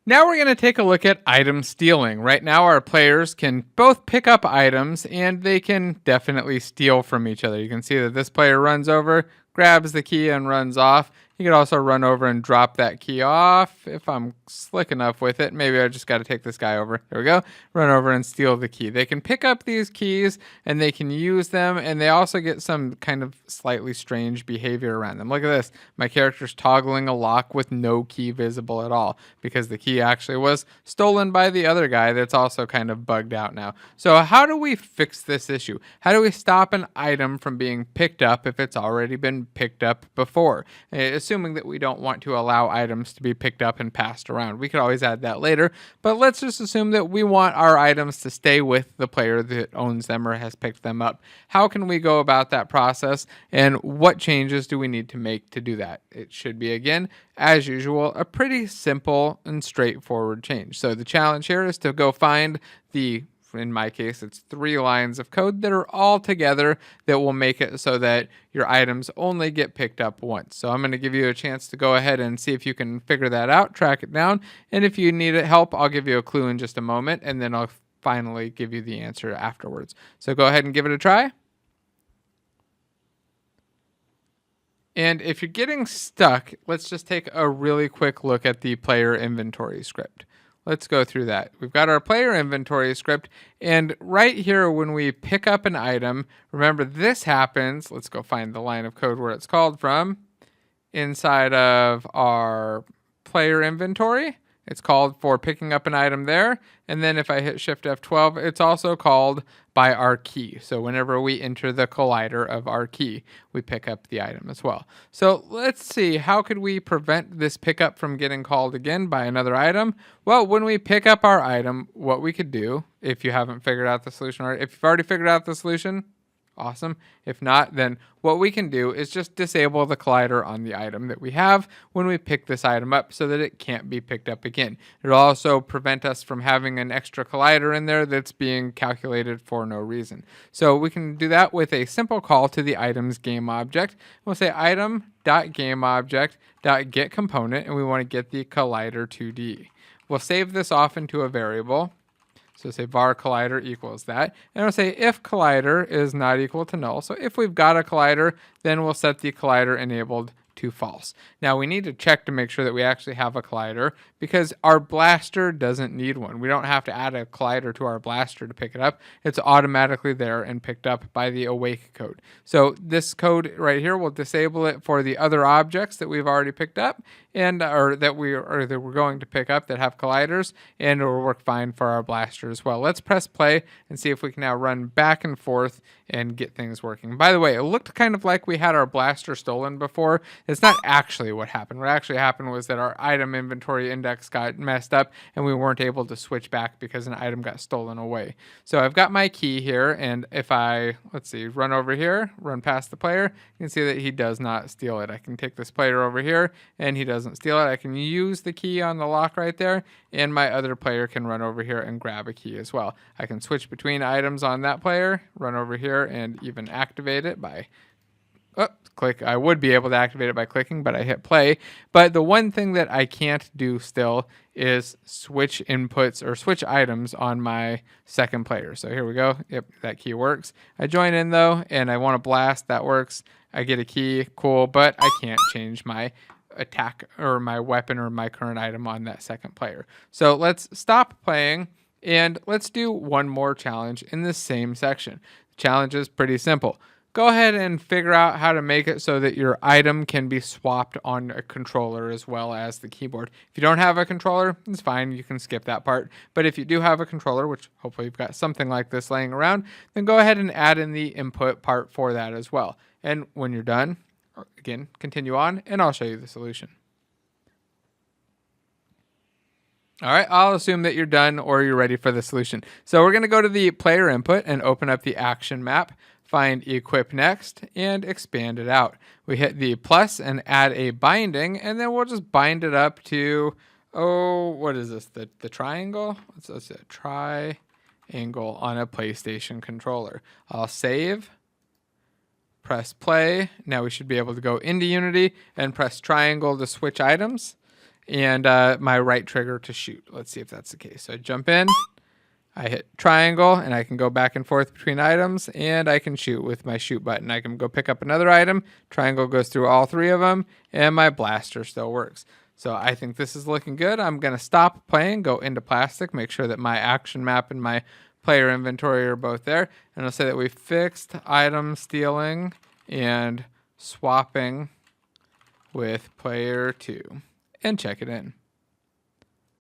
Now we're going to take a look at item stealing. Right now our players can both pick up items and they can definitely steal from each other. You can see that this player runs over, grabs the key and runs off. You could also run over and drop that key off if I'm slick enough with it. Maybe I just got to take this guy over. There we go. Run over and steal the key. They can pick up these keys and they can use them, and they also get some kind of slightly strange behavior around them. Look at this. My character's toggling a lock with no key visible at all because the key actually was stolen by the other guy that's also kind of bugged out now. So how do we fix this issue? How do we stop an item from being picked up if it's already been picked up before? Assuming that we don't want to allow items to be picked up and passed around. We could always add that later, but let's just assume that we want our items to stay with the player that owns them or has picked them up. How can we go about that process, and what changes do we need to make to do that? It should be, again, as usual, a pretty simple and straightforward change. So the challenge here is to go find in my case, it's 3 lines of code that are all together that will make it so that your items only get picked up once. So I'm going to give you a chance to go ahead and see if you can figure that out, track it down. And if you need help, I'll give you a clue in just a moment, and then I'll finally give you the answer afterwards. So go ahead and give it a try. And if you're getting stuck, let's just take a really quick look at the player inventory script. Let's go through that. We've got our player inventory script, and right here when we pick up an item, remember this happens, let's go find the line of code where it's called from, inside of our player inventory. It's called for picking up an item there, and then if I hit Shift F12, it's also called by our key. So whenever we enter the collider of our key, we pick up the item as well. So let's see, how could we prevent this pickup from getting called again by another item? Well, when we pick up our item, what we could do, if you haven't figured out the solution, or if you've already figured out the solution, awesome. If not, then what we can do is just disable the collider on the item that we have when we pick this item up so that it can't be picked up again. It'll also prevent us from having an extra collider in there that's being calculated for no reason. So we can do that with a simple call to the item's game object. We'll say item.gameObject.getComponent, and we want to get the collider 2D. We'll save this off into a variable. So say var collider equals that. And we'll say if collider is not equal to null. So if we've got a collider, then we'll set the collider enabled to false. Now we need to check to make sure that we actually have a collider because our blaster doesn't need one. We don't have to add a collider to our blaster to pick it up. It's automatically there and picked up by the awake code. So this code right here will disable it for the other objects that we've already picked up and or that we're going to pick up that have colliders, and it will work fine for our blaster as well. Let's press play and see if we can now run back and forth and get things working. By the way, it looked kind of like we had our blaster stolen before. It's not actually what happened. What actually happened was that our item inventory index got messed up and we weren't able to switch back because an item got stolen away. So I've got my key here, and if I, let's see, run over here, run past the player, you can see that he does not steal it. I can take this player over here and he doesn't steal it. I can use the key on the lock right there, and my other player can run over here and grab a key as well. I can switch between items on that player, run over here and even activate it by click. I would be able to activate it by clicking, but I hit play. But the one thing that I can't do still is switch inputs or switch items on my second player. So here we go. Yep, that key works. I join in though, and I want to blast. That works. I get a key. Cool, but I can't change my attack or my weapon or my current item on that second player. So let's stop playing and let's do one more challenge in the same section. The challenge is pretty simple. Go ahead and figure out how to make it so that your item can be swapped on a controller as well as the keyboard. If you don't have a controller, it's fine. You can skip that part. But if you do have a controller, which hopefully you've got something like this laying around, then go ahead and add in the input part for that as well. And when you're done, again, continue on, and I'll show you the solution. All right, I'll assume that you're done or you're ready for the solution. So we're going to go to the player input and open up the action map, find equip next, and expand it out. We hit the plus and add a binding, and then we'll just bind it up to, what is this, the triangle? Let's say triangle on a PlayStation controller. I'll save, press play. Now we should be able to go into Unity and press triangle to switch items. and my right trigger to shoot. Let's see if that's the case. So I jump in, I hit triangle, and I can go back and forth between items, and I can shoot with my shoot button. I can go pick up another item. Triangle goes through all three of them, and my blaster still works. So I think this is looking good. I'm going to stop playing, go into plastic, make sure that my action map and my player inventory are both there. And I'll say that we fixed item stealing and swapping with player 2 and check it in.